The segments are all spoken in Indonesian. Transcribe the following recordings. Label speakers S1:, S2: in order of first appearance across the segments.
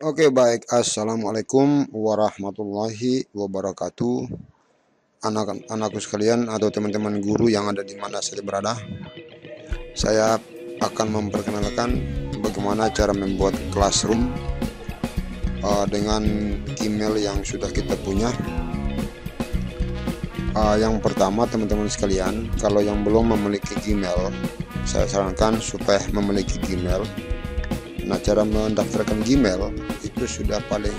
S1: Oke, baik. Assalamualaikum warahmatullahi wabarakatuh. Anak-anakku sekalian atau teman-teman guru yang ada di mana saja berada, saya akan memperkenalkan bagaimana cara membuat classroom dengan email yang sudah kita punya. Yang pertama, teman-teman sekalian, kalau yang belum memiliki Gmail, saya sarankan supaya memiliki Gmail. Nah, cara mendaftarkan Gmail itu sudah paling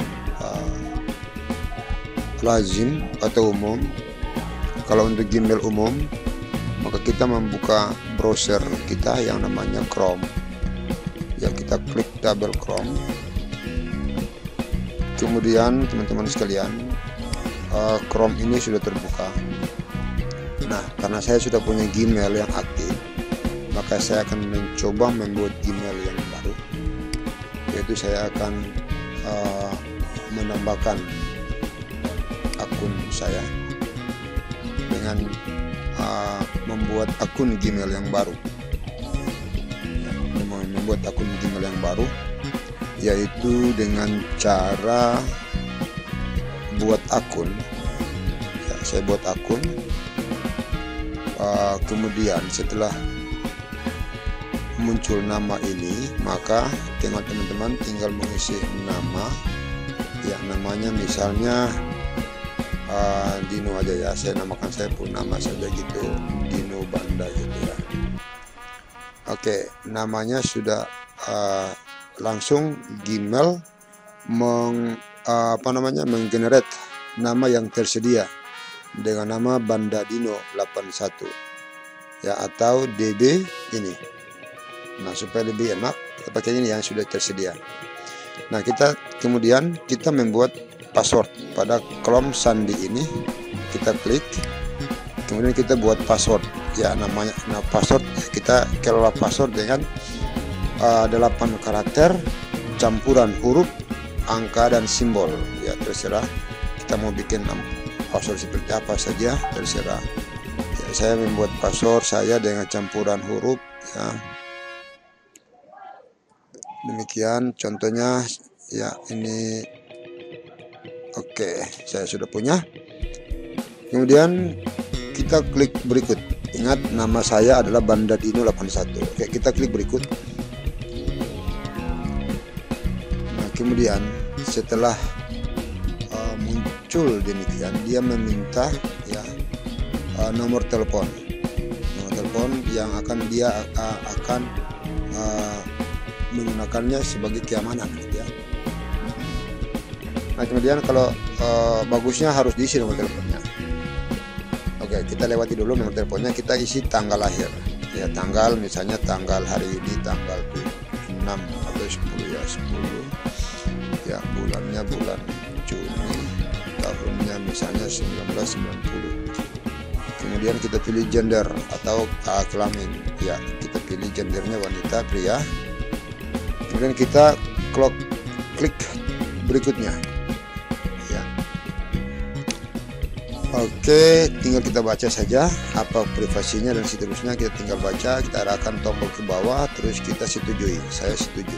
S1: lazim atau umum. Kalau untuk Gmail umum, maka kita membuka browser kita yang namanya Chrome. Ya, kita klik double Chrome. Kemudian teman-teman sekalian, Chrome ini sudah terbuka. Nah, karena saya sudah punya Gmail yang aktif, maka saya akan mencoba membuat Gmail yang baru. Yaitu saya akan menambahkan akun saya dengan membuat akun Gmail yang baru. Membuat akun Gmail yang baru yaitu dengan cara buat akun. Ya, saya buat akun. Kemudian setelah muncul nama ini, maka teman-teman tinggal mengisi nama, ya namanya misalnya Dino aja ya, saya namakan saya pun nama saja gitu, Dino Banda gitu ya. Oke, namanya sudah langsung Gmail menggenerate nama yang tersedia dengan nama Banda Dino 81 ya, atau DB ini. Nah, supaya lebih enak kita pakai ini yang sudah tersedia. Nah, kemudian kita membuat password pada Chrome Sandi ini. Kita klik, kemudian kita buat password ya, namanya password kita kelola password dengan 8 karakter campuran huruf, angka dan simbol ya, terserah kita mau bikin password seperti apa saja, terserah ya. Saya membuat password saya dengan campuran huruf ya. Demikian contohnya ya, ini oke, saya sudah punya. Kemudian kita klik berikut. Ingat, nama saya adalah Banda Dino 81. Oke, kita klik berikut. Nah, kemudian setelah muncul demikian, dia meminta ya nomor telepon yang dia akan menggunakannya sebagai keamanan gitu ya. Nah, kemudian kalau bagusnya harus diisi nomor teleponnya. Oke, kita lewati dulu nomor teleponnya, kita isi tanggal lahir ya, tanggal misalnya tanggal hari ini tanggal 6 atau 10 ya, 10 ya, bulannya bulan Juni, tahunnya misalnya 1990. Kemudian kita pilih gender atau kelamin ya, kita pilih gendernya wanita, pria. Kemudian kita klik berikutnya ya. Oke, tinggal kita baca saja apa privasinya dan seterusnya. Kita tinggal baca, kita arahkan tombol ke bawah, terus kita setujui. Saya setuju.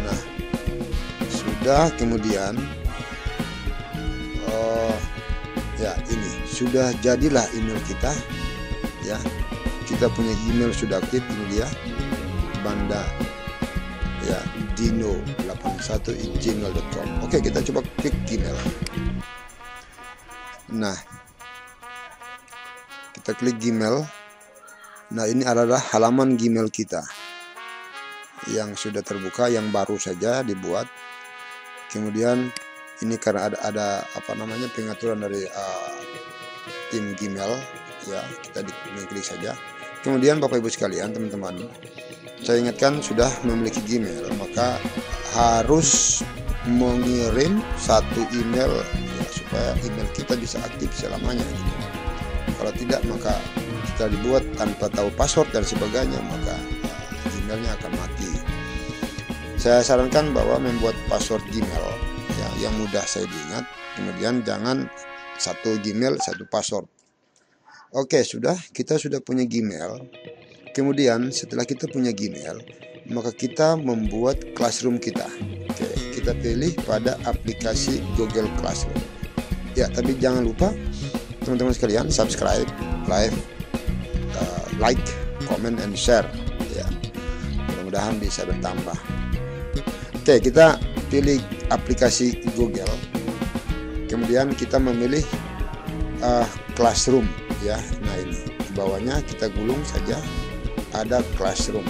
S1: Nah, sudah. Kemudian ya, ini sudah jadilah email kita ya. Kita punya email sudah aktif, ini dia Banda ya, dino81@gmail.com. Oke, kita coba klik Gmail. Nah, kita klik Gmail. Nah, ini adalah halaman Gmail kita yang sudah terbuka, yang baru saja dibuat. Kemudian ini karena ada pengaturan dari tim Gmail ya, kita klik saja. Kemudian Bapak Ibu sekalian, teman-teman, saya ingatkan sudah memiliki Gmail, maka harus mengirim satu email ya, supaya email kita bisa aktif selamanya gitu. Kalau tidak, maka kita dibuat tanpa tahu password dan sebagainya, maka emailnya akan mati. saya sarankan bahwa membuat password Gmail ya, yang mudah saya diingat. Kemudian jangan satu Gmail satu password. Oke, kita sudah punya Gmail. Kemudian setelah kita punya Gmail, maka kita membuat Classroom kita. Oke, kita pilih pada aplikasi Google Classroom. Ya, tapi jangan lupa teman-teman sekalian subscribe, like, comment, and share. Ya, mudah-mudahan bisa bertambah. Oke, kita pilih aplikasi Google. Kemudian kita memilih Classroom ya. Nah, ini di bawahnya kita gulung saja ada Classroom.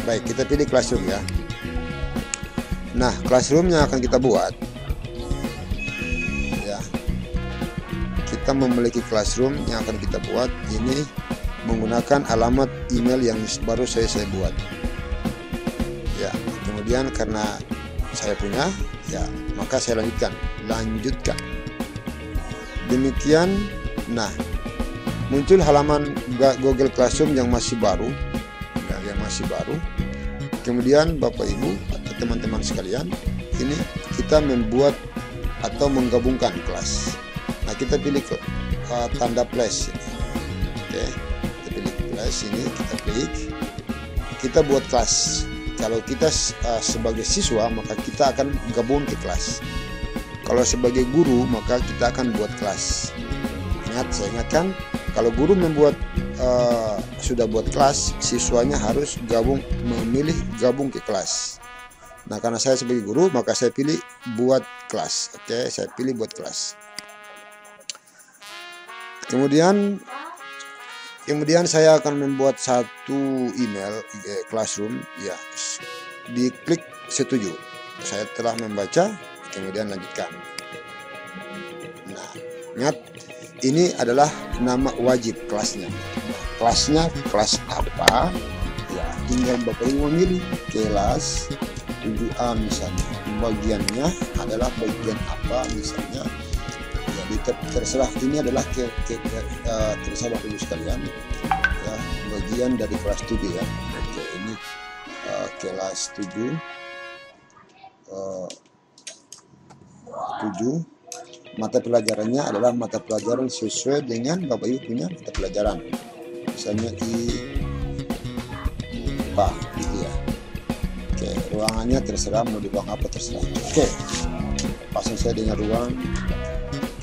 S1: Baik, kita pilih Classroom ya. Nah, Classroom yang akan kita buat ya, kita memiliki Classroom yang akan kita buat ini menggunakan alamat email yang baru saya buat ya. Kemudian karena saya punya ya, maka saya lanjutkan demikian. Nah, muncul halaman Google Classroom yang masih baru ya, kemudian Bapak Ibu atau teman-teman sekalian, ini kita membuat atau menggabungkan kelas. Nah, kita pilih tanda plus ini. Oke, kita pilih plus ini, kita klik, kita buat kelas. Kalau kita sebagai siswa, maka kita akan gabung ke kelas. Kalau sebagai guru, maka kita akan buat kelas. Saya ingatkan, kalau guru sudah buat kelas, siswanya harus memilih gabung ke kelas. Nah, karena saya sebagai guru, maka saya pilih buat kelas. Oke, saya pilih buat kelas. Kemudian saya akan membuat satu email Classroom ya. Diklik setuju. Saya telah membaca, kemudian lanjutkan. Nah, ingat ini adalah nama wajib kelasnya. Kelasnya kelas apa? Ya, tinggal Bapak Ibu memilih kelas 7A misalnya. Bagiannya adalah bagian apa misalnya. Jadi terserah, ini adalah terserah Bapak Ibu sekalian ya, bagian dari kelas 7 ya. Oke, ini kelas 7 mata pelajarannya adalah mata pelajaran sesuai dengan Bapak Ibu punya mata pelajaran, misalnya IPA gitu ya. Oke, ruangannya terserah mau di ruang apa, terserah. Oke, pasang saya dengan ruang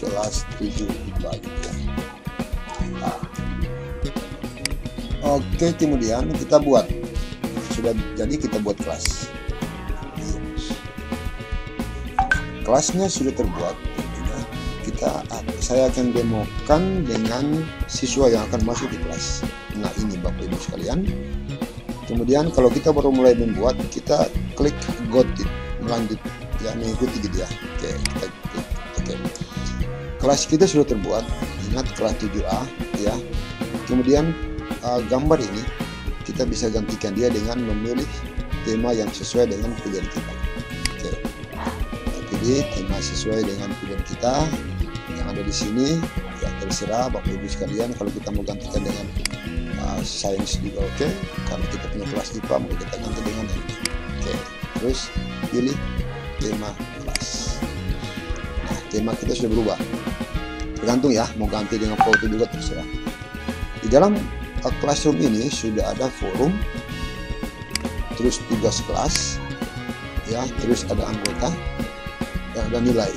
S1: kelas 7 IPA gitu ya. Nah. Oke, kemudian kita buat, sudah jadi kita buat kelas. Kelasnya sudah terbuat. Saya akan demokan dengan siswa yang akan masuk di kelas. Nah, ini Bapak Ibu sekalian. Kemudian kalau kita baru mulai membuat, kita klik got it, melanjut ya, mengikuti gitu ya. Oke, kita klik. Oke. Kelas kita sudah terbuat. Ingat kelas 7A ya. Kemudian gambar ini kita bisa gantikan dia dengan memilih tema yang sesuai dengan pilihan kita. Oke. Kita pilih tema sesuai dengan pilihan kita. Ada di sini ya, terserah Bapak Ibu sekalian. Kalau kita mau gantikan dengan sains juga oke. Karena kita punya kelas IPA, mau kita ganti dengan ini. Oke, terus pilih tema kelas. Nah, tema kita sudah berubah, tergantung ya, mau ganti dengan foto juga terserah. Di dalam Classroom ini sudah ada forum, terus tugas kelas ya, terus ada anggota dan ada nilai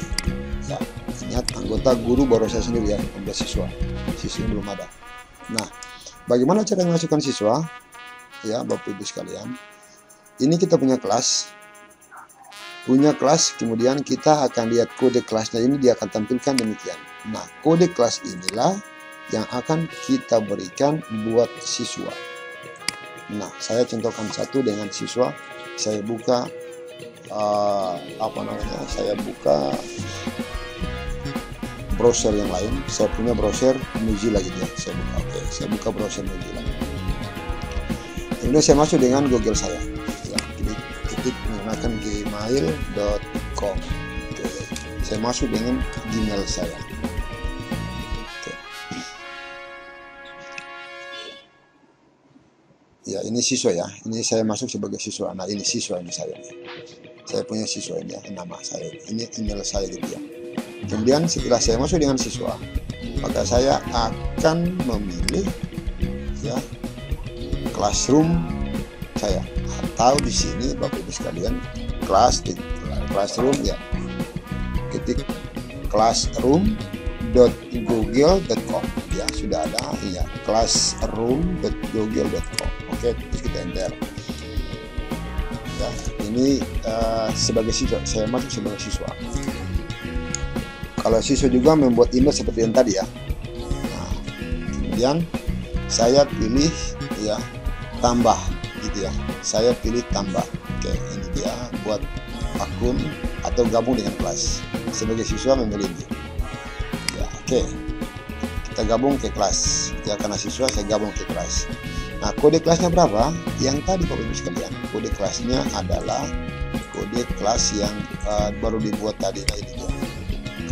S1: ya. Ingat, anggota guru baru saya sendiri ya, 15 siswa belum ada. Nah, bagaimana cara memasukkan siswa ya Bapak Ibu sekalian? Ini kita punya kelas, kemudian kita akan lihat kode kelasnya. Ini dia akan tampilkan demikian. Nah, kode kelas inilah yang akan kita berikan buat siswa. Nah, saya contohkan satu dengan siswa. Saya buka saya buka browser yang lain. Saya punya browser Mozilla gitu ya. Saya buka. Oke, saya buka browser Mozilla. Kemudian saya masuk dengan Google saya. Ya, ketik menggunakan gmail.com. Oke, saya masuk dengan Gmail saya. Oke. Ya, Ya, ini siswa ya. Ini saya masuk sebagai siswa. Nah, ini siswa ini saya. Saya punya siswa ini ya, nama saya. Ini email saya gitu ya. Kemudian setelah saya masuk dengan siswa, maka saya akan memilih ya classroom saya, atau di sini Bapak Ibu sekalian classroom ya, ketik classroom.google.com ya, sudah ada ya, classroom.google.com. Oke, terus kita enter ya. Ini sebagai siswa, saya masuk sebagai siswa. Kalau siswa juga membuat email seperti yang tadi ya. Nah, kemudian saya pilih ya tambah gitu ya. Saya pilih tambah. Oke, ini dia buat akun atau gabung dengan kelas. Sebagai siswa memilih ini. Ya, oke. Kita gabung ke kelas. Ya, karena siswa saya gabung ke kelas. Nah, kode kelasnya berapa? Yang tadi Bapak Ibu sekalian. Kode kelasnya adalah kode kelas yang baru dibuat tadi. Nah, ini dia.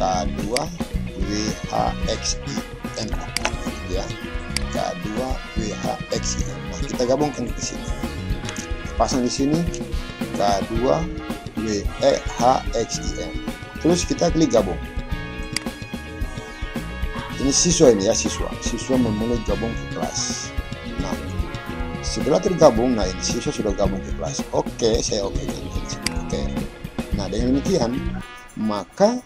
S1: K2WHXIN ya. K2WHXIN. Nah, kita gabungkan di sini. Pasang di sini K2WHXIN. Terus kita klik gabung. Ini siswa ini ya, siswa memulai gabung ke kelas. Nah, setelah tergabung, nah ini siswa sudah gabung ke kelas. Oke, saya oke. Oke. Nah, dengan demikian maka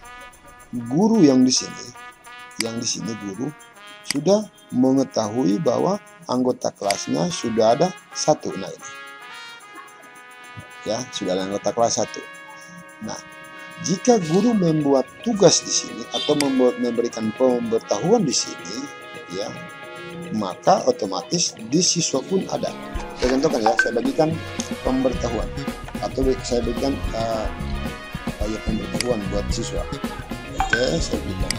S1: guru yang di sini guru sudah mengetahui bahwa anggota kelasnya sudah ada satu. Nah, ini ya, sudah ada anggota kelas satu. Nah, jika guru membuat tugas di sini atau memberikan pemberitahuan di sini ya, maka otomatis di siswa pun ada. Saya contohkan ya, saya bagikan pemberitahuan atau saya bagikan pemberitahuan buat siswa. Oke, saya berikan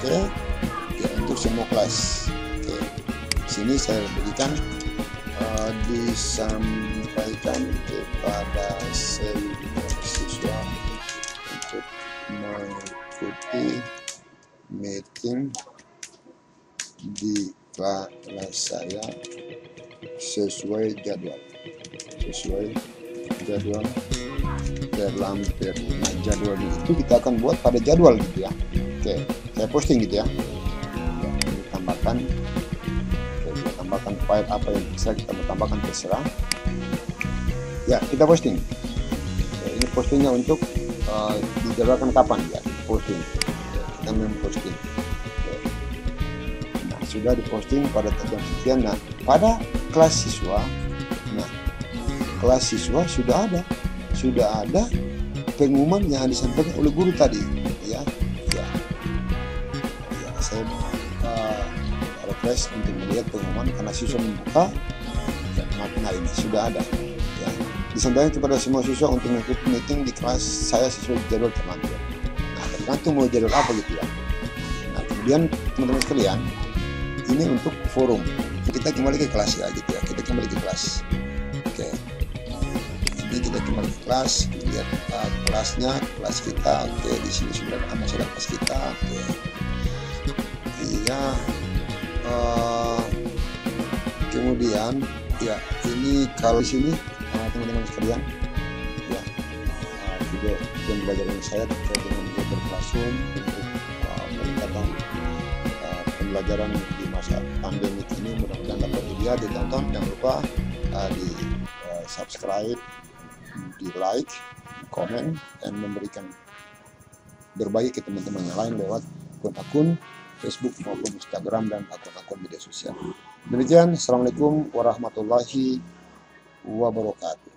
S1: ya, untuk semua kelas. Oke, sini saya berikan disampaikan kepada seluruh siswa untuk mengikuti meeting di kelas saya sesuai jadwal terlampir. Nah, jadwal itu kita akan buat pada jadwal gitu ya. Oke, saya posting gitu ya. Tambahkan file apa yang bisa kita tambahkan, terserah ya, kita posting. Oke, ini postingnya untuk dijadwalkan kapan ya posting. Kita memposting. Nah, sudah diposting pada jam sekian. Nah, pada kelas siswa, nah kelas siswa sudah ada pengumuman yang disampaikan oleh guru tadi ya. Saya refresh untuk melihat pengumuman karena siswa membuka ya. Nah, ini sudah ada ya, disampaikan kepada semua siswa untuk mengikuti meeting di kelas saya sesuai jadwal terlampir. Nah, tergantung mau jadwal apa gitu ya. Nah, kemudian teman-teman sekalian, ini untuk forum. Kita kembali ke kelas ya gitu ya. Kita kembali ke kelas. Oke. Ini kita kembali ke kelas, lihat kelasnya, kelas kita. Oke, di sini sudah ada kelas kita. Oke. Iya. Kemudian ya, ini kalau di sini teman-teman sekalian ya, video pembelajaran saya terkait dengan Google Classroom untuk peningkatan pembelajaran di masa pandemi ini. Mudah-mudahan dapat dilihat, ditonton. Jangan lupa di subscribe, di like, komen, dan memberikan berbagi ke teman-teman yang lain lewat akun Facebook maupun Instagram dan akun-akun media sosial. Demikian, assalamualaikum warahmatullahi wabarakatuh.